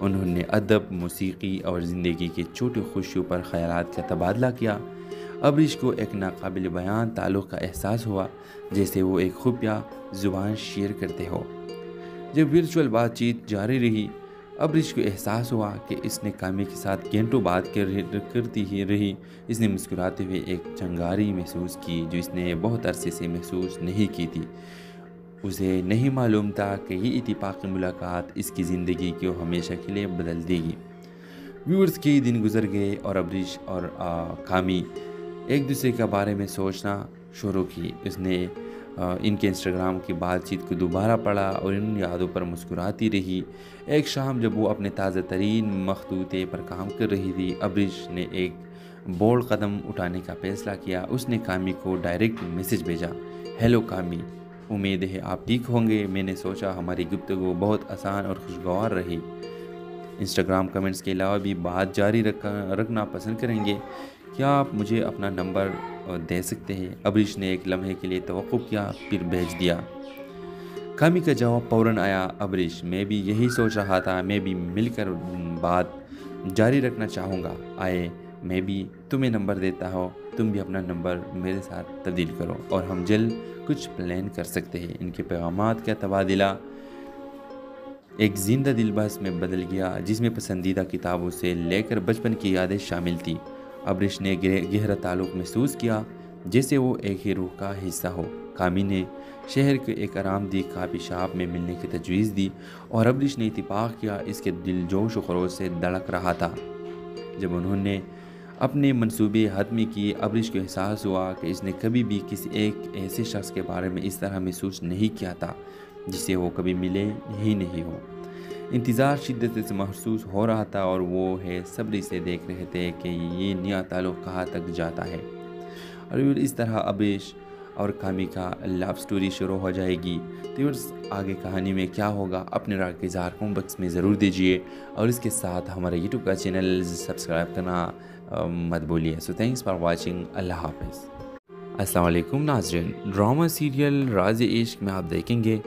انہوں نے ادب، موسیقی اور زندگی کے چھوٹی خوشیوں پر خیالات کا تبادلہ کیا۔ ابریش کو ایک ناقابل بیان تعلق کا احساس ہوا، جیسے وہ ایک خفیہ زبان شیئر کرتے ہو۔ جب ورچوئل بات چیت جاری رہی، ابریش کو احساس ہوا کہ اس نے کامی کے ساتھ گھنٹوں بات کرتی ہی رہی۔ اس نے مسکراتے ہوئے ایک چنگاری محسوس کی جو اس نے بہت عرصے سے محسوس نہیں کی تھی۔ اسے نہیں معلوم تھا کہ یہ اتفاقی ملاقات اس کی زندگی کو ہمیشہ کے لیے بدل دے گی۔ ویورز کے دن گزر گئے اور ابریش اور کامی ایک دوسرے کے بارے میں سوچنا شروع کی۔ اس نے ان کے انسٹاگرام کی بات چیت کو دوبارہ پڑھا اور ان یادوں پر مسکراتی رہی۔ ایک شام جب وہ اپنے تازہ ترین مخطوطے پر کام کر رہی تھی، ابریش نے ایک بولڈ قدم اٹھانے کا فیصلہ کیا۔ اس نے کامی کو ڈائریکٹ میسج بھیجا: ہیلو کامی، امید ہے آپ ٹھیک ہوں گے۔ میں نے سوچا ہماری گفتگو بہت آسان اور خوشگوار رہی۔ انسٹاگرام کمنٹس کے علاوہ بھی بات جاری رکھنا پسند کریں گے؟ کیا آپ مجھے اپنا نمبر دے سکتے ہیں؟ ابریش نے ایک لمحے کے لیے توقف کیا، پھر بھیج دیا۔ کامی کا جواب فوراً آیا: ابریش، میں بھی یہی سوچ رہا تھا، میں بھی مل کر بات جاری رکھنا چاہوں گا۔ آئے میں بھی تمہیں نمبر دیتا ہوں، تم بھی اپنا نمبر میرے ساتھ تبدیل کرو اور ہم جلد کچھ پلان کر سکتے ہیں۔ ان کے پیغامات کا تبادلہ ایک زندہ دل بحث میں بدل گیا، جس میں پسندیدہ کتابوں سے لے کر بچپن کی یادیں شامل تھیں۔ ابریش نے گہرا تعلق محسوس کیا، جیسے وہ ایک ہی روح کا حصہ ہو۔ کامی نے شہر کے ایک آرام دہ کافی شاپ میں ملنے کی تجویز دی اور ابریش نے اتفاق کیا۔ اس کے دل جوش و خروش سے دھڑک رہا تھا۔ جب انہوں نے اپنے منصوبے حتمی کیے، ابریش کو احساس ہوا کہ اس نے کبھی بھی کسی ایک ایسے شخص کے بارے میں اس طرح محسوس نہیں کیا تھا جسے وہ کبھی ملے ہی نہیں ہو۔ انتظار شدت سے محسوس ہو رہا تھا اور وہ صبر سے دیکھ رہے تھے کہ یہ نیا تعلق کہاں تک جاتا ہے۔ اور اس طرح ابریش اور کامی کا لو سٹوری شروع ہو جائے گی۔ تو آگے کہانی میں کیا ہوگا، اپنے رائے کا اظہار کمنٹ باکس میں ضرور دیجیے اور اس کے ساتھ ہمارے یوٹیوب کا چینل سبسکرائب کرنا مت بھولیے۔ سو تھینکس فار واچنگ۔ اللہ حافظ۔ السلام علیکم ناظرین، ڈرامہ سیریل راز عشق میں آپ دیکھیں گے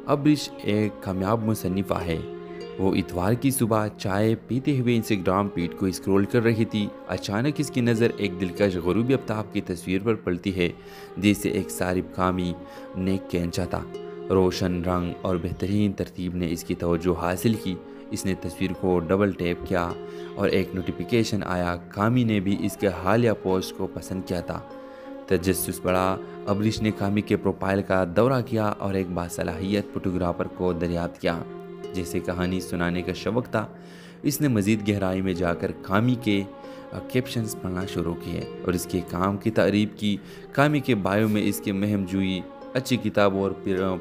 ابریش ایک کامیاب مصنفہ ہے۔ وہ اتوار کی صبح چائے پیتے ہوئے انسٹاگرام فیڈ کو اسکرول کر رہی تھی۔ اچانک اس کی نظر ایک دلکش غروبی آفتاب کی تصویر پر پڑتی ہے، جیسے ایک صارف کامی نے کھینچا تھا۔ روشن رنگ اور بہترین ترتیب نے اس کی توجہ حاصل کی۔ اس نے تصویر کو ڈبل ٹیپ کیا اور ایک نوٹیفیکیشن آیا۔ کامی نے بھی اس کے حالیہ پوسٹ کو پسند کیا تھا۔ تجسس بڑھا۔ ابریش نے کامی کے پروفائل کا دورہ کیا اور ایک باصلاحیت فوٹوگرافر کو دریافت کیا۔ جیسے کہانی سنانے کا شوق تھا، اس نے مزید گہرائی میں جا کر کامی کے کیپشنز پڑھنا شروع کیے اور اس کے کام کی تعریف کی۔ کامی کے بایو میں اس کے مہم جوئی، اچھی کتابوں اور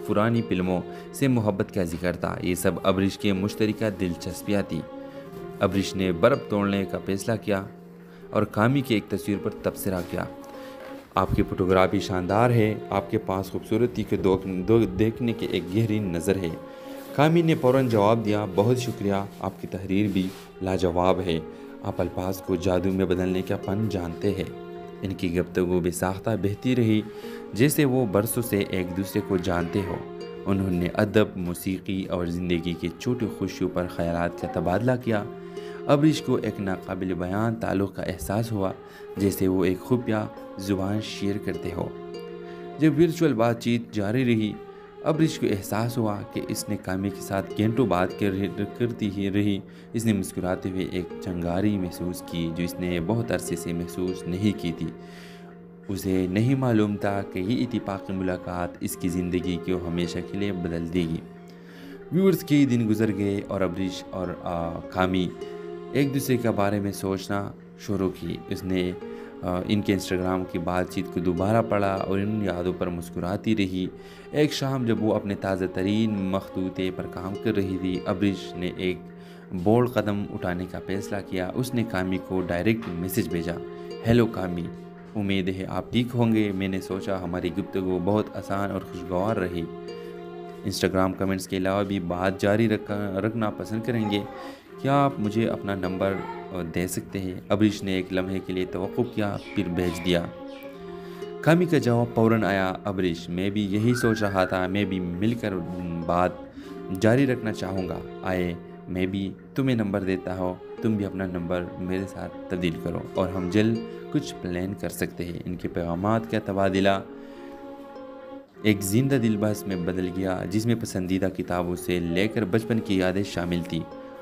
پرانی فلموں سے محبت کا ذکر تھا۔ یہ سب ابریش کے مشترکہ دلچسپیاں تھیں۔ ابریش نے برف توڑنے کا فیصلہ کیا اور کامی کی ایک تصویر پر تبصرہ کیا: آپ کی فوٹوگرافی شاندار ہے، آپ کے پاس خوبصورتی کے دیکھنے کی ایک گہری نظر ہے۔ کامی نے فوراً جواب دیا: بہت شکریہ، آپ کی تحریر بھی لاجواب ہے، آپ الفاظ کو جادو میں بدلنے کا فن جانتے ہیں۔ ان کی گفتگو بے ساختہ بہتی رہی، جیسے وہ برسوں سے ایک دوسرے کو جانتے ہو۔ انہوں نے ادب، موسیقی اور زندگی کی چھوٹی خوشیوں پر خیالات کا تبادلہ کیا۔ ابریش کو ایک ناقابل بیان تعلق کا احساس ہوا، جیسے وہ ایک خفیہ زبان شیئر کرتے ہو۔ جب ورچوئل بات چیت جاری رہی، ابریش کو احساس ہوا کہ اس نے کامی کے ساتھ گھنٹوں بات کرتی ہی رہی۔ اس نے مسکراتے ہوئے ایک چنگاری محسوس کی جو اس نے بہت عرصے سے محسوس نہیں کی تھی۔ اسے نہیں معلوم تھا کہ یہ اتفاقی ملاقات اس کی زندگی کو ہمیشہ کے لیے بدل دے گی۔ ویورز کے دن گزر گئے اور ابریش اور کامی ایک دوسرے کے بارے میں سوچنا شروع کی۔ اس نے ان کے انسٹاگرام کی بات چیت کو دوبارہ پڑھا اور ان یادوں پر مسکراتی رہی۔ ایک شام جب وہ اپنے تازہ ترین مخطوطے پر کام کر رہی تھی، ابریش نے ایک بولڈ قدم اٹھانے کا فیصلہ کیا۔ اس نے کامی کو ڈائریکٹ میسج بھیجا: ہیلو کامی، امید ہے آپ ٹھیک ہوں گے۔ میں نے سوچا ہماری گفتگو بہت آسان اور خوشگوار رہی۔ انسٹاگرام کمنٹس کے علاوہ بھی بات جاری رکھنا پسند کریں گے؟ کیا آپ مجھے اپنا نمبر دے سکتے ہیں؟ ابریش نے ایک لمحے کے لیے توقف کیا، پھر بھیج دیا۔ کامی کا جواب فوراً آیا: ابریش، میں بھی یہی سوچ رہا تھا، میں بھی مل کر بات جاری رکھنا چاہوں گا۔ آئے میں بھی تمہیں نمبر دیتا ہوں، تم بھی اپنا نمبر میرے ساتھ تبدیل کرو اور ہم جلد کچھ پلان کر سکتے ہیں۔ ان کے پیغامات کا تبادلہ ایک زندہ دل بحث میں بدل گیا جس میں پسندیدہ کتابوں سے لے کر بچپن کی یادیں شامل تھیں۔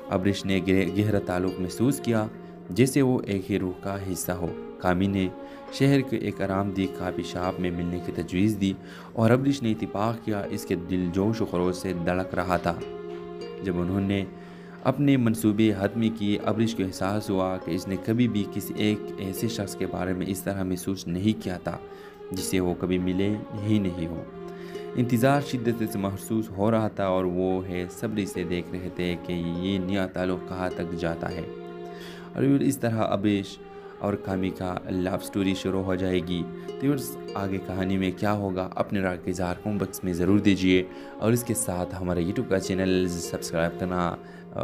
ابرش نے گہرا تعلق محسوس کیا جیسے وہ ایک ہی روح کا حصہ ہو۔ کامی نے شہر کے ایک آرام دہ کافی شاپ میں ملنے کی تجویز دی اور ابرش نے اتفاق کیا۔ اس کے دل جوش و خروش سے دھڑک رہا تھا۔ جب انہوں نے اپنے منصوبے حتمی کیے، ابرش کو احساس ہوا کہ اس نے کبھی بھی کسی ایک ایسے شخص کے بارے میں اس طرح محسوس نہیں کیا تھا جسے وہ کبھی ملے ہی نہیں ہو۔ انتظار شدت سے محسوس ہو رہا تھا اور وہ صبر سے دیکھ رہے تھے کہ یہ نیا تعلق کہاں تک جاتا ہے اور اس طرح ابرش اور کامی کا لو سٹوری شروع ہو جائے گی۔ تو آگے کہانی میں کیا ہوگا اپنے رائے کا اظہار کمنٹ باکس میں ضرور دیجیے اور اس کے ساتھ ہمارے یوٹیوب کا چینل سبسکرائب کرنا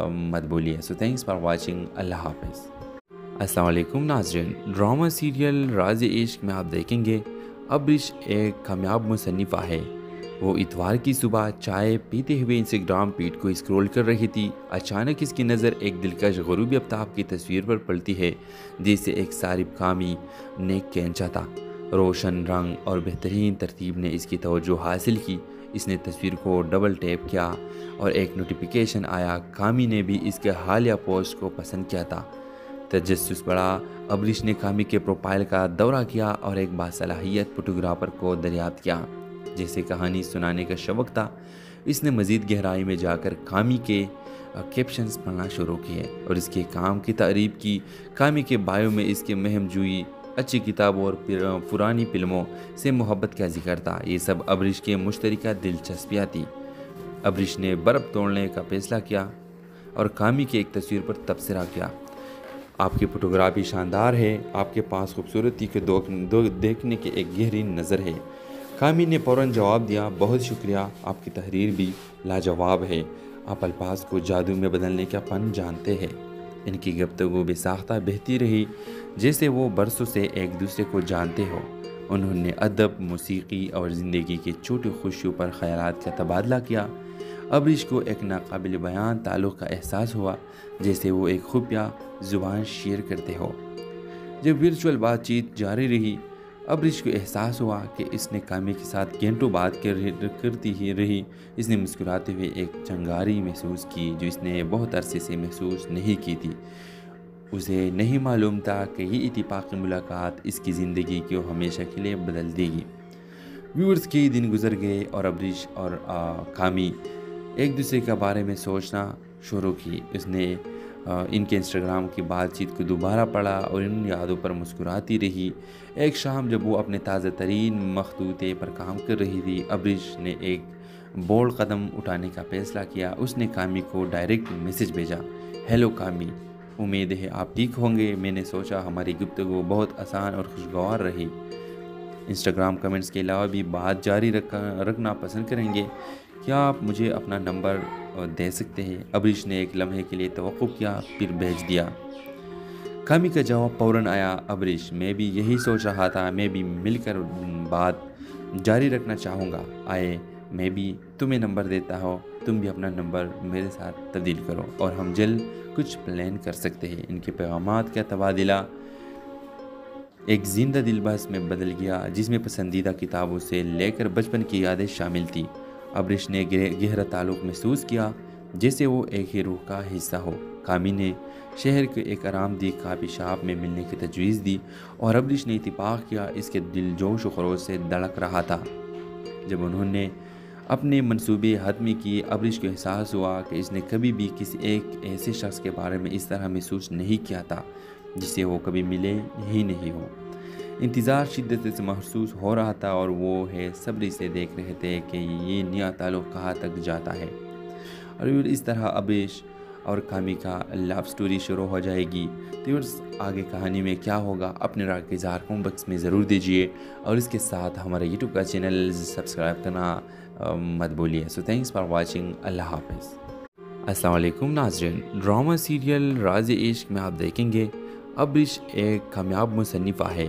مت بولیے۔ سو تھینکس فار واچنگ۔ اللہ حافظ۔ السلام علیکم ناظرین، ڈرامہ سیریل راز عشق میں آپ دیکھیں گے ابرش ایک کامیاب مصنفہ ہے۔ وہ اتوار کی صبح چائے پیتے ہوئے انسٹاگرام فیڈ کو اسکرول کر رہی تھی۔ اچانک اس کی نظر ایک دلکش غروبی آفتاب کی تصویر پر پڑتی ہے جسے ایک صارف کامی نے کھینچا تھا۔ روشن رنگ اور بہترین ترتیب نے اس کی توجہ حاصل کی۔ اس نے تصویر کو ڈبل ٹیپ کیا اور ایک نوٹیفیکیشن آیا۔ کامی نے بھی اس کے حالیہ پوسٹ کو پسند کیا تھا۔ تجسس بڑھا۔ ابرش نے کامی کے پروفائل کا دورہ کیا اور ایک باصلاحیت فوٹوگرافر کو دریافت کیا جیسے کہانی سنانے کا شوق تھا۔ اس نے مزید گہرائی میں جا کر کامی کے کیپشنز پڑھنا شروع کیے اور اس کے کام کی تعریف کی۔ کامی کے بایو میں اس کے مہم جوئی، اچھی کتابوں اور پرانی فلموں سے محبت کا ذکر تھا۔ یہ سب ابرش کے مشترکہ دلچسپیاں تھیں۔ ابرش نے برف توڑنے کا فیصلہ کیا اور کامی کی ایک تصویر پر تبصرہ کیا۔ آپ کی فوٹوگرافی شاندار ہے، آپ کے پاس خوبصورتی کو دیکھنے کی ایک گہری نظر ہے۔ کامی نے فوراً جواب دیا، بہت شکریہ، آپ کی تحریر بھی لاجواب ہے، آپ الفاظ کو جادو میں بدلنے کا فن جانتے ہیں۔ ان کی گفتگو بے ساختہ بہتی رہی جیسے وہ برسوں سے ایک دوسرے کو جانتے ہو۔ انہوں نے ادب، موسیقی اور زندگی کی چھوٹی خوشیوں پر خیالات کا تبادلہ کیا۔ ابرش کو ایک ناقابل بیان تعلق کا احساس ہوا جیسے وہ ایک خفیہ زبان شیئر کرتے ہو۔ جب ورچوئل بات چیت جاری رہی، ابرش کو احساس ہوا کہ اس نے کامی کے ساتھ گھنٹوں بات کرتی ہی رہی۔ اس نے مسکراتے ہوئے ایک چنگاری محسوس کی جو اس نے بہت عرصے سے محسوس نہیں کی تھی۔ اسے نہیں معلوم تھا کہ یہ اتفاقی ملاقات اس کی زندگی کو ہمیشہ کے لیے بدل دے گی۔ ویورز کے دن گزر گئے اور ابرش اور کامی ایک دوسرے کے بارے میں سوچنا شروع کی۔ اس نے ان کے انسٹاگرام کی بات چیت کو دوبارہ پڑھا اور ان یادوں پر مسکراتی رہی۔ ایک شام جب وہ اپنے تازہ ترین مخطوطے پر کام کر رہی تھی، ابرش نے ایک بولڈ قدم اٹھانے کا فیصلہ کیا۔ اس نے کامی کو ڈائریکٹ میسج بھیجا، ہیلو کامی، امید ہے آپ ٹھیک ہوں گے۔ میں نے سوچا ہماری گفتگو بہت آسان اور خوشگوار رہی۔ انسٹاگرام کمنٹس کے علاوہ بھی بات جاری رکھنا پسند کریں گے؟ کیا آپ مجھے اپنا نمبر دے سکتے ہیں؟ ابرش نے ایک لمحے کے لیے توقف کیا پھر بھیج دیا۔ کامی کا جواب فوراً آیا، ابرش، میں بھی یہی سوچ رہا تھا، میں بھی مل کر بات جاری رکھنا چاہوں گا۔ میں بھی تمہیں نمبر دیتا ہوں، تم بھی اپنا نمبر میرے ساتھ تبدیل کرو اور ہم جلد کچھ پلان کر سکتے ہیں۔ ان کے پیغامات کا تبادلہ ایک زندہ دل بحث میں بدل گیا جس میں پسندیدہ کتابوں سے لے کر بچپن کی یادیں شامل تھیں۔ ابرش نے گہرا تعلق محسوس کیا جیسے وہ ایک ہی روح کا حصہ ہو۔ کامی نے شہر کے ایک آرام دہ کافی شاپ میں ملنے کی تجویز دی اور ابرش نے اتفاق کیا۔ اس کے دل جوش و خروش سے دھڑک رہا تھا۔ جب انہوں نے اپنے منصوبے حتمی کیے، ابرش کو احساس ہوا کہ اس نے کبھی بھی کسی ایک ایسے شخص کے بارے میں اس طرح محسوس نہیں کیا تھا جسے وہ کبھی ملے ہی نہیں ہو۔ انتظار شدت سے محسوس ہو رہا تھا اور وہ صبر سے دیکھ رہے تھے کہ یہ نیا تعلق کہاں تک جاتا ہے اور اس طرح ابرش اور کامی کا لو سٹوری شروع ہو جائے گی۔ تو آگے کہانی میں کیا ہوگا اپنے رائے کا اظہار کمنٹ باکس میں ضرور دیجیے اور اس کے ساتھ ہمارے یوٹیوب کا چینل سبسکرائب کرنا مت بولیے۔ سو تھینکس فار واچنگ۔ اللہ حافظ۔ السلام علیکم ناظرین، ڈرامہ سیریل راز عشق میں آپ دیکھیں گے ابرش ایک کامیاب مصنفہ ہے۔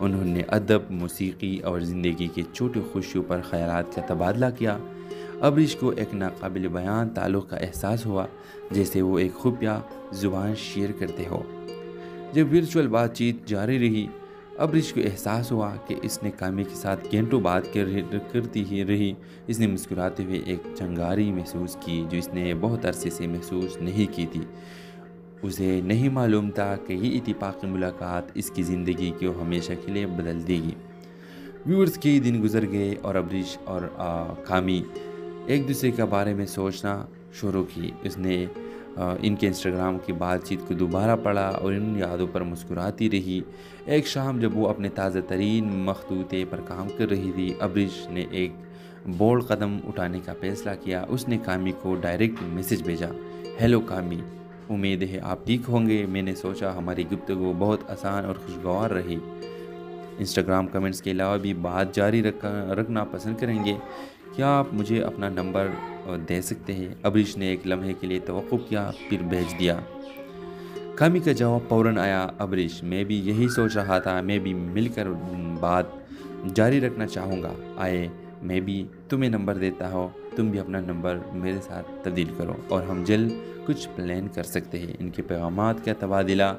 انہوں نے ادب، موسیقی اور زندگی کی چھوٹی خوشیوں پر خیالات کا تبادلہ کیا۔ ابریش کو ایک ناقابل بیان تعلق کا احساس ہوا، جیسے وہ ایک خفیہ زبان شیئر کرتے ہو۔ جب ورچوئل بات چیت جاری رہی، ابریش کو احساس ہوا کہ اس نے کامی کے ساتھ گھنٹوں بات کرتی ہی رہی۔ اس نے مسکراتے ہوئے ایک چنگاری محسوس کی جو اس نے بہت عرصے سے محسوس نہیں کی تھی۔ اسے نہیں معلوم تھا کہ یہ اتفاقی ملاقات اس کی زندگی کو ہمیشہ کے لیے بدل دے گی۔ ویورز کئی دن گزر گئے اور ابریش اور کامی ایک دوسرے کے بارے میں سوچنا شروع کی۔ اس نے ان کے انسٹاگرام کی بات چیت کو دوبارہ پڑھا اور ان یادوں پر مسکراتی رہی۔ ایک شام جب وہ اپنے تازہ ترین مخطوطے پر کام کر رہی تھی، ابریش نے ایک بولڈ قدم اٹھانے کا فیصلہ کیا۔ اس نے کامی کو ڈائریکٹ میسج بھیجا: ہیلو کامی، امید ہے آپ ٹھیک ہوں گے۔ میں نے سوچا ہماری گفتگو بہت آسان اور خوشگوار رہی۔ انسٹاگرام کمنٹس کے علاوہ بھی بات جاری رکھنا پسند کریں گے؟ کیا آپ مجھے اپنا نمبر دے سکتے ہیں؟ ابریش نے ایک لمحے کے لیے توقف کیا، پھر بھیج دیا۔ کامی کا جواب فوراً آیا: ابریش، میں بھی یہی سوچ رہا تھا، میں بھی مل کر بات جاری رکھنا چاہوں گا۔ آئے میں بھی تمہیں نمبر دیتا ہوں، تم بھی اپنا نمبر میرے ساتھ تبدیل کرو اور ہم جلد کچھ پلان کر سکتے ہیں۔ ان کے پیغامات کا تبادلہ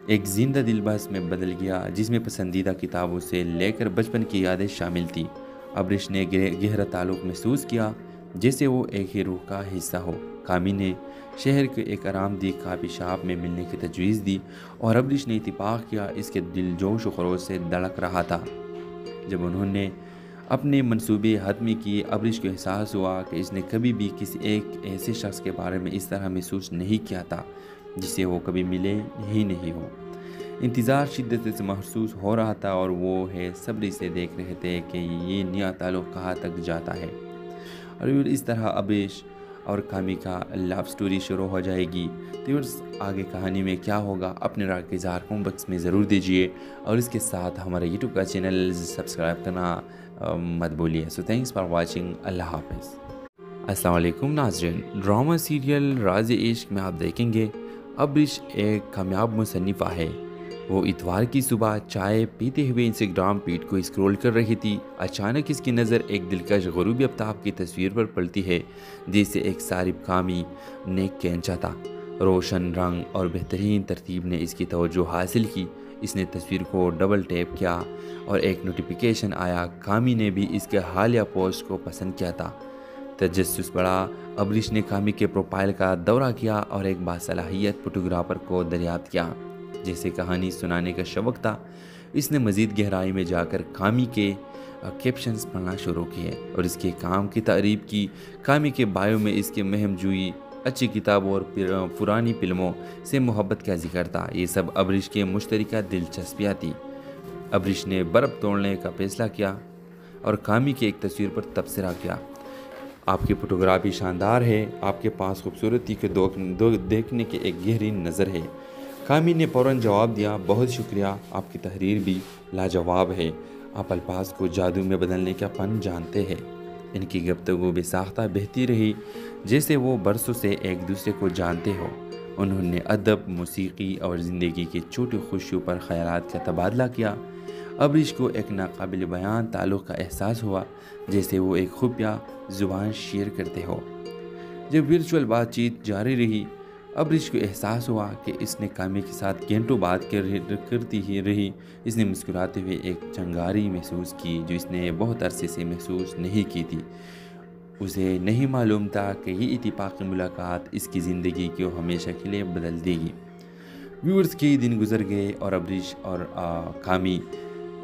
ایک زندہ دل بحث میں بدل گیا، جس میں پسندیدہ کتابوں سے لے کر بچپن کی یادیں شامل تھیں۔ ابریش نے گہرا تعلق محسوس کیا، جیسے وہ ایک ہی روح کا حصہ ہو۔ کامی نے شہر کے ایک آرام دہ کافی شاپ میں ملنے کی تجویز دی اور ابریش نے اتفاق کیا۔ اس کے دل جوش و خروش سے دھڑک رہا تھا۔ جب انہوں نے اپنے منصوبے حتمی کیے، ابریش کو احساس ہوا کہ اس نے کبھی بھی کسی ایک ایسے شخص کے بارے میں اس طرح محسوس نہیں کیا تھا جسے وہ کبھی ملے ہی نہیں ہو۔ انتظار شدت سے محسوس ہو رہا تھا اور وہ صبر سے دیکھ رہے تھے کہ یہ نیا تعلق کہاں تک جاتا ہے۔ اور اس طرح ابریش اور کامی کا لو سٹوری شروع ہو جائے گی۔ تو آگے کہانی میں کیا ہوگا، اپنے رائے کا اظہار کمنٹ باکس میں ضرور دیجیے اور اس کے ساتھ ہمارے یوٹیوب کا چینل سبسکرائب کرنا مت بولیے۔ سو تھینکس فار واچنگ۔ اللہ حافظ۔ السلام علیکم ناظرین، ڈرامہ سیریل راز عشق میں آپ دیکھیں گے ابریش ایک کامیاب مصنفہ ہے۔ وہ اتوار کی صبح چائے پیتے ہوئے انسٹاگرام فیڈ کو اسکرول کر رہی تھی۔ اچانک اس کی نظر ایک دلکش غروبی آفتاب کی تصویر پر پڑتی ہے، جسے ایک صارف کامی نے کھینچا تھا۔ روشن رنگ اور بہترین ترتیب نے اس کی توجہ حاصل کی۔ اس نے تصویر کو ڈبل ٹیپ کیا اور ایک نوٹیفیکیشن آیا۔ کامی نے بھی اس کے حالیہ پوسٹ کو پسند کیا تھا۔ تجسس بڑھا، ابریش نے کامی کے پروفائل کا دورہ کیا اور ایک باصلاحیت فوٹوگرافر کو دریافت کیا۔ جیسے کہانی سنانے کا شوق تھا، اس نے مزید گہرائی میں جا کر کامی کے کیپشنز پڑھنا شروع کیے اور اس کے کام کی تعریف کی۔ کامی کے بایو میں اس کے مہم جوئی، اچھی کتابوں اور پرانی فلموں سے محبت کا ذکر تھا۔ یہ سب ابریش کے مشترکہ دلچسپیاں تھیں۔ ابریش نے برف توڑنے کا فیصلہ کیا اور کامی کی ایک تصویر پر تبصرہ کیا: آپ کی فوٹوگرافی شاندار ہے، آپ کے پاس خوبصورتی کو دیکھنے کی ایک گہری نظر ہے۔ کامی نے فوراً جواب دیا: بہت شکریہ، آپ کی تحریر بھی لاجواب ہے، آپ الفاظ کو جادو میں بدلنے کا فن جانتے ہیں۔ ان کی گفتگو بے ساختہ بہتی رہی، جیسے وہ برسوں سے ایک دوسرے کو جانتے ہو۔ انہوں نے ادب، موسیقی اور زندگی کی چھوٹی خوشیوں پر خیالات کا تبادلہ کیا۔ ابریش کو ایک ناقابل بیان تعلق کا احساس ہوا، جیسے وہ ایک خفیہ زبان شیئر کرتے ہو۔ جب ورچوئل بات چیت جاری رہی، ابریش کو احساس ہوا کہ اس نے کامی کے ساتھ گھنٹوں بات کرتی ہی رہی۔ اس نے مسکراتے ہوئے ایک چنگاری محسوس کی جو اس نے بہت عرصے سے محسوس نہیں کی تھی۔ اسے نہیں معلوم تھا کہ یہ اتفاقی ملاقات اس کی زندگی کو ہمیشہ کے لیے بدل دے گی۔ ویورز کئی دن گزر گئے اور ابریش اور کامی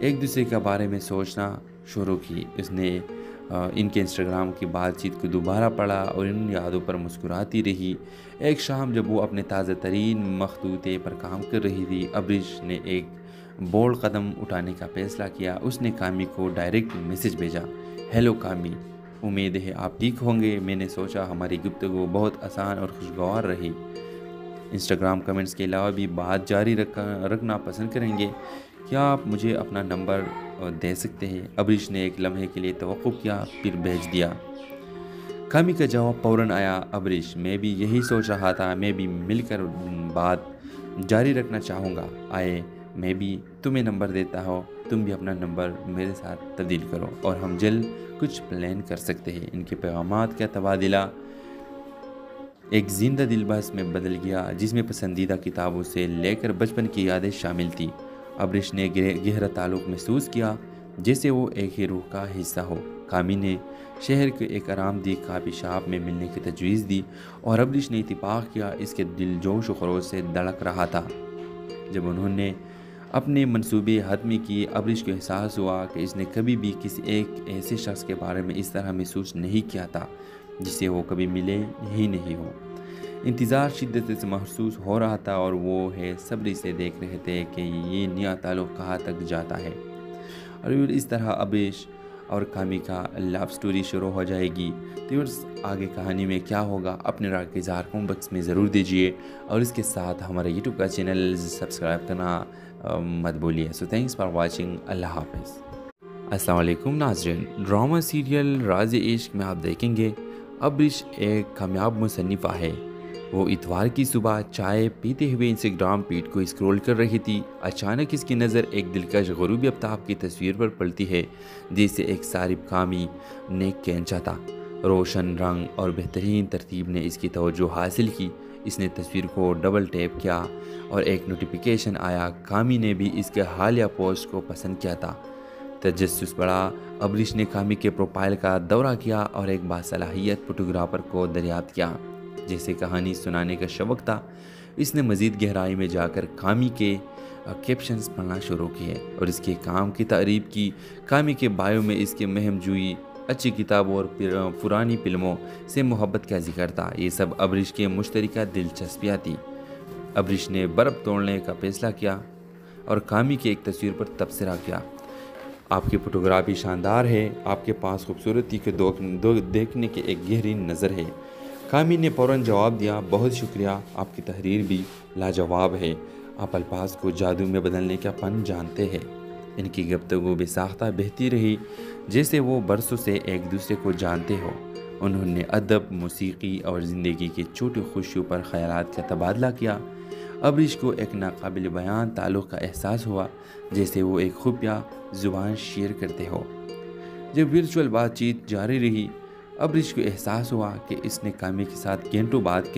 ایک دوسرے کے بارے میں سوچنا شروع کی۔ اس نے ان کے انسٹاگرام کی بات چیت کو دوبارہ پڑھا اور ان یادوں پر مسکراتی رہی۔ ایک شام جب وہ اپنے تازہ ترین مخطوطے پر کام کر رہی تھی، ابریش نے ایک بولڈ قدم اٹھانے کا فیصلہ کیا۔ اس نے کامی کو ڈائریکٹ میسج بھیجا: ہیلو کامی، امید ہے آپ ٹھیک ہوں گے۔ میں نے سوچا ہماری گفتگو بہت آسان اور خوشگوار رہی۔ انسٹاگرام کمنٹس کے علاوہ بھی بات جاری رکھنا پسند کریں گے؟ کیا آپ مجھے اپنا نمبر دے سکتے ہیں؟ ابریش نے ایک لمحے کے لیے توقف کیا، پھر بھیج دیا۔ کامی کا جواب فوراً آیا: ابریش، میں بھی یہی سوچ رہا تھا، میں بھی مل کر بات جاری رکھنا چاہوں گا۔ آئے میں بھی تمہیں نمبر دیتا ہوں، تم بھی اپنا نمبر میرے ساتھ تبدیل کرو اور ہم جلد کچھ پلان کر سکتے ہیں۔ ان کے پیغامات کا تبادلہ ایک زندہ دل بحث میں بدل گیا جس میں پسندیدہ کتابوں سے لے کر بچپن کی یادیں شامل تھیں۔ ابرش نے گہرا تعلق محسوس کیا جیسے وہ ایک ہی روح کا حصہ ہو۔ کامی نے شہر کے ایک آرام دہ کافی شاپ میں ملنے کی تجویز دی اور ابرش نے اتفاق کیا۔ اس کے دل جوش و خروش سے دھڑک رہا تھا۔ جب انہوں نے اپنے منصوبے حتمی کی، ابرش کو احساس ہوا کہ اس نے کبھی بھی کسی ایک ایسے شخص کے بارے میں اس طرح محسوس نہیں کیا تھا جسے وہ کبھی ملے ہی نہیں ہو۔ انتظار شدت سے محسوس ہو رہا تھا اور وہ ہے صبر سے دیکھ رہے تھے کہ یہ نیا تعلق کہاں تک جاتا ہے اور اس طرح ابرش اور کامی کا لو سٹوری شروع ہو جائے گی۔ تو آگے کہانی میں کیا ہوگا اپنے رائے کا اظہار کمنٹ باکس میں ضرور دیجیے اور اس کے ساتھ ہمارا یوٹیوب کا چینل سبسکرائب کرنا مت بولیے۔ سو تھینکس فار واچنگ۔ اللہ حافظ۔ السلام علیکم ناظرین، ڈرامہ سیریل راز عشق میں آپ دیکھیں گے ابرش ایک کامیاب مصنفہ ہے۔ وہ اتوار کی صبح چائے پیتے ہوئے انسٹاگرام فیڈ کو اسکرول کر رہی تھی۔ اچانک اس کی نظر ایک دلکش غروبی آفتاب کی تصویر پر پڑتی ہے جسے ایک صارف کامی نے کھینچا تھا۔ روشن رنگ اور بہترین ترتیب نے اس کی توجہ حاصل کی۔ اس نے تصویر کو ڈبل ٹیپ کیا اور ایک نوٹیفیکیشن آیا۔ کامی نے بھی اس کے حالیہ پوسٹ کو پسند کیا تھا۔ تجسس بڑھا۔ ابرش نے کامی کے پروفائل کا دورہ کیا اور ایک باصلاحیت فوٹوگرافر کو دریافت کیا جیسے کہانی سنانے کا شوق تھا۔ اس نے مزید گہرائی میں جا کر کامی کے کیپشنز پڑھنا شروع کیے اور اس کے کام کی تعریف کی۔ کامی کے بایو میں اس کے مہم جوئی، اچھی کتابوں اور پرانی فلموں سے محبت کا ذکر تھا۔ یہ سب ابرش کے مشترکہ دلچسپیاں تھیں۔ ابرش نے برف توڑنے کا فیصلہ کیا اور کامی کی ایک تصویر پر تبصرہ کیا۔ آپ کی فوٹوگرافی شاندار ہے، آپ کے پاس خوبصورتی کو دیکھنے کی ایک گہری نظر ہے۔ کامی نے فوراً جواب دیا، بہت شکریہ، آپ کی تحریر بھی لاجواب ہے، آپ الفاظ کو جادو میں بدلنے کا فن جانتے ہیں۔ ان کی گفتگو بے ساختہ بہتی رہی جیسے وہ برسوں سے ایک دوسرے کو جانتے ہو۔ انہوں نے ادب، موسیقی اور زندگی کی چھوٹی خوشیوں پر خیالات کا تبادلہ کیا۔ ابرش کو ایک ناقابل بیان تعلق کا احساس ہوا جیسے وہ ایک خفیہ زبان شیئر کرتے ہو۔ جب ورچوئل بات چیت جاری رہی، ابرش کو احساس ہوا کہ اس نے کامی کے ساتھ گھنٹوں بات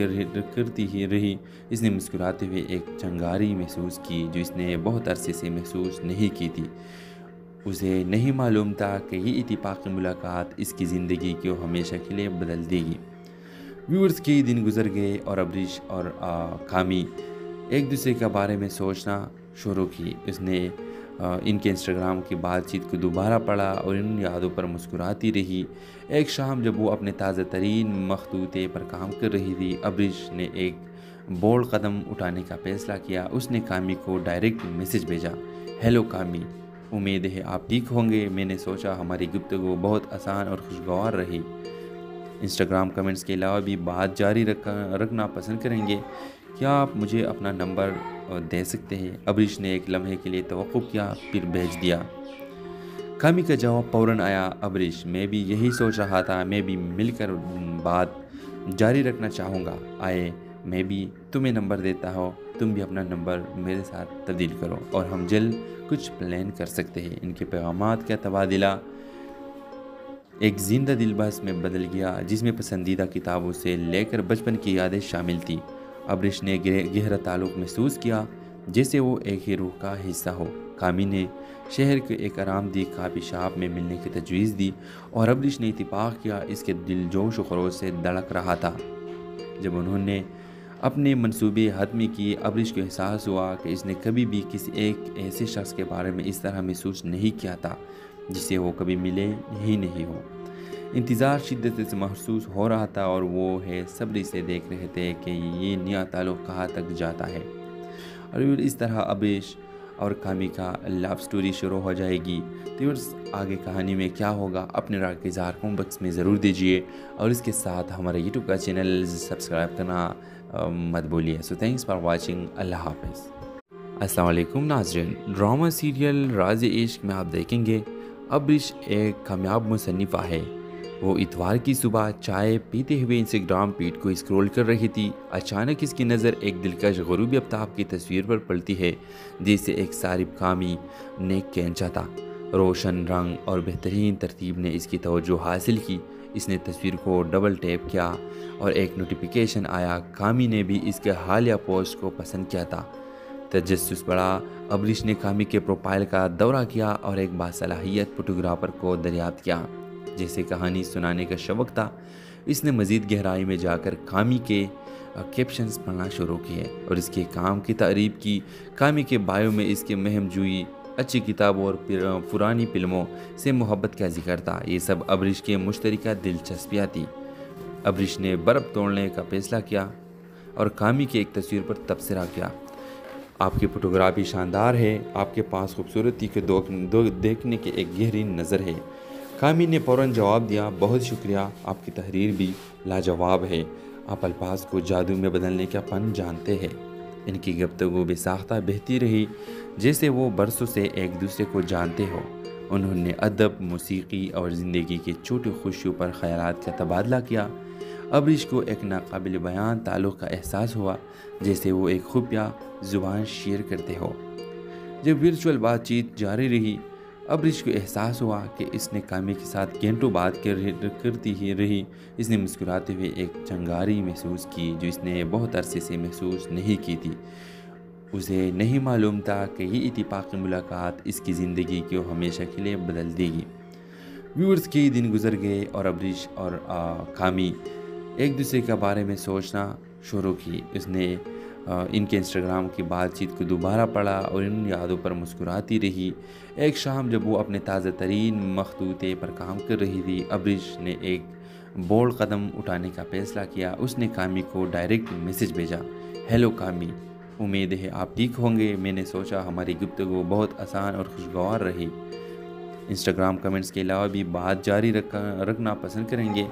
کرتی ہی رہی۔ اس نے مسکراتے ہوئے ایک چنگاری محسوس کی جو اس نے بہت عرصے سے محسوس نہیں کی تھی۔ اسے نہیں معلوم تھا کہ یہ اتفاقی ملاقات اس کی زندگی کو ہمیشہ کے لیے بدل دے گی۔ ویورز کے دن گزر گئے اور ابرش اور کامی ایک دوسرے کے بارے میں سوچنا شروع کی۔ اس نے ان کے انسٹاگرام کی بات چیت کو دوبارہ پڑھا اور ان یادوں پر مسکراتی رہی۔ ایک شام جب وہ اپنے تازہ ترین مخطوطے پر کام کر رہی تھی، ابرش نے ایک بولڈ قدم اٹھانے کا فیصلہ کیا۔ اس نے کامی کو ڈائریکٹ میسج بھیجا، ہیلو کامی، امید ہے آپ ٹھیک ہوں گے۔ میں نے سوچا ہماری گفتگو بہت آسان اور خوشگوار رہی۔ انسٹاگرام کمنٹس کے علاوہ بھی بات جاری رکھنا پسند کریں گے؟ کیا آپ مجھے اپنا نمبر دے سکتے ہیں؟ ابرش نے ایک لمحے کے لیے توقف کیا پھر بھیج دیا۔ کامی کا جواب فوراً آیا، ابرش، میں بھی یہی سوچ رہا تھا، میں بھی مل کر بات جاری رکھنا چاہوں گا۔ میں بھی تمہیں نمبر دیتا ہوں، تم بھی اپنا نمبر میرے ساتھ تبدیل کرو اور ہم جلد کچھ پلان کر سکتے ہیں۔ ان کے پیغامات کا تبادلہ ایک زندہ دل بحث میں بدل گیا جس میں پسندیدہ کتابوں سے لے کر بچپن کی یادیں شامل تھیں۔ ابرش نے گہرا تعلق محسوس کیا جیسے وہ ایک ہی روح کا حصہ ہو۔ کامی نے شہر کے ایک آرام دہ کافی شاپ میں ملنے کی تجویز دی اور ابرش نے اتفاق کیا۔ اس کے دل جوش و خروش سے دھڑک رہا تھا۔ جب انہوں نے اپنے منصوبے حتمی کی، ابرش کو احساس ہوا کہ اس نے کبھی بھی کسی ایک ایسے شخص کے بارے میں اس طرح محسوس نہیں کیا تھا جسے وہ کبھی ملے ہی نہیں ہو۔ انتظار شدت سے محسوس ہو رہا تھا اور وہ ہے صبر سے دیکھ رہے تھے کہ یہ نیا تعلق کہاں تک جاتا ہے اور اس طرح ابرش اور کامی کا لو سٹوری شروع ہو جائے گی۔ تو آگے کہانی میں کیا ہوگا اپنے رائے کا اظہار کمنٹ باکس میں ضرور دیجیے اور اس کے ساتھ ہمارا یوٹیوب کا چینل سبسکرائب کرنا مت بولیے۔ سو تھینکس فار واچنگ۔ اللہ حافظ۔ السلام علیکم ناظرین، ڈرامہ سیریل راز عشق میں آپ دیکھیں گے ابرش ایک کامیاب مصنفہ ہے۔ وہ اتوار کی صبح چائے پیتے ہوئے انسٹاگرام فیڈ کو اسکرول کر رہی تھی۔ اچانک اس کی نظر ایک دلکش غروبی آفتاب کی تصویر پر پڑتی ہے جسے ایک صارف کامی نے کھینچا تھا۔ روشن رنگ اور بہترین ترتیب نے اس کی توجہ حاصل کی۔ اس نے تصویر کو ڈبل ٹیپ کیا اور ایک نوٹیفیکیشن آیا۔ کامی نے بھی اس کے حالیہ پوسٹ کو پسند کیا تھا۔ تجسس بڑھا۔ ابریش نے کامی کے پروفائل کا دورہ کیا اور ایک باصلاحیت فوٹوگرافر کو دریافت کیا جسے کہانی سنانے کا شوق تھا۔ اس نے مزید گہرائی میں جا کر کامی کے کیپشنز پڑھنا شروع کیے اور اس کے کام کی تعریف کی۔ کامی کے بایو میں اس کے مہم جوئی، اچھی کتابوں اور پرانی فلموں سے محبت کا ذکر تھا۔ یہ سب ابریش کے مشترکہ دلچسپیاں تھیں۔ ابریش نے برف توڑنے کا فیصلہ کیا اور کامی کی ایک تصویر پر تبصرہ کیا: آپ کی فوٹوگرافی شاندار ہے، آپ کے پاس خوبصورتی کے دیکھنے کی ایک گہری نظر ہے۔ کامی نے فوراً جواب دیا: بہت شکریہ، آپ کی تحریر بھی لاجواب ہے، آپ الفاظ کو جادو میں بدلنے کا فن جانتے ہیں۔ ان کی گفتگو بے ساختہ بہتی رہی جیسے وہ برسوں سے ایک دوسرے کو جانتے ہو۔ انہوں نے ادب، موسیقی اور زندگی کی چھوٹی خوشیوں پر خیالات کا تبادلہ کیا۔ ابریش کو ایک ناقابل بیان تعلق کا احساس ہوا، جیسے وہ ایک خفیہ زبان شیئر کرتے ہو۔ جب ورچوئل بات چیت جاری رہی، ابریش کو احساس ہوا کہ اس نے کامی کے ساتھ گھنٹوں بات کرتی ہی رہی۔ اس نے مسکراتے ہوئے ایک چنگاری محسوس کی جو اس نے بہت عرصے سے محسوس نہیں کی تھی۔ اسے نہیں معلوم تھا کہ یہ اتفاقی ملاقات اس کی زندگی کو ہمیشہ کے لیے بدل دے گی۔ ویورز کئی دن گزر گئے اور ابریش اور کامی ایک دوسرے کے بارے میں سوچنا شروع کی۔ اس نے ان کے انسٹاگرام کی بات چیت کو دوبارہ پڑھا اور ان یادوں پر مسکراتی رہی۔ ایک شام جب وہ اپنے تازہ ترین مخطوطے پر کام کر رہی تھی، ابریش نے ایک بولڈ قدم اٹھانے کا فیصلہ کیا۔ اس نے کامی کو ڈائریکٹ میسج بھیجا: ہیلو کامی، امید ہے آپ ٹھیک ہوں گے۔ میں نے سوچا ہماری گفتگو بہت آسان اور خوشگوار رہی۔ انسٹاگرام کمنٹس کے علاوہ بھی بات جاری رکھنا پسند کریں گے؟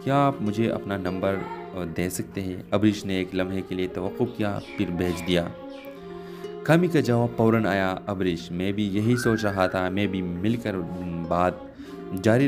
کیا آپ مجھے اپنا نمبر دے سکتے ہیں؟ ابریش نے ایک لمحے کے لیے توقف کیا، پھر بھیج دیا۔ کامی کا جواب فوراً آیا: ابریش، میں بھی یہی سوچ رہا تھا، میں بھی مل کر بات جاری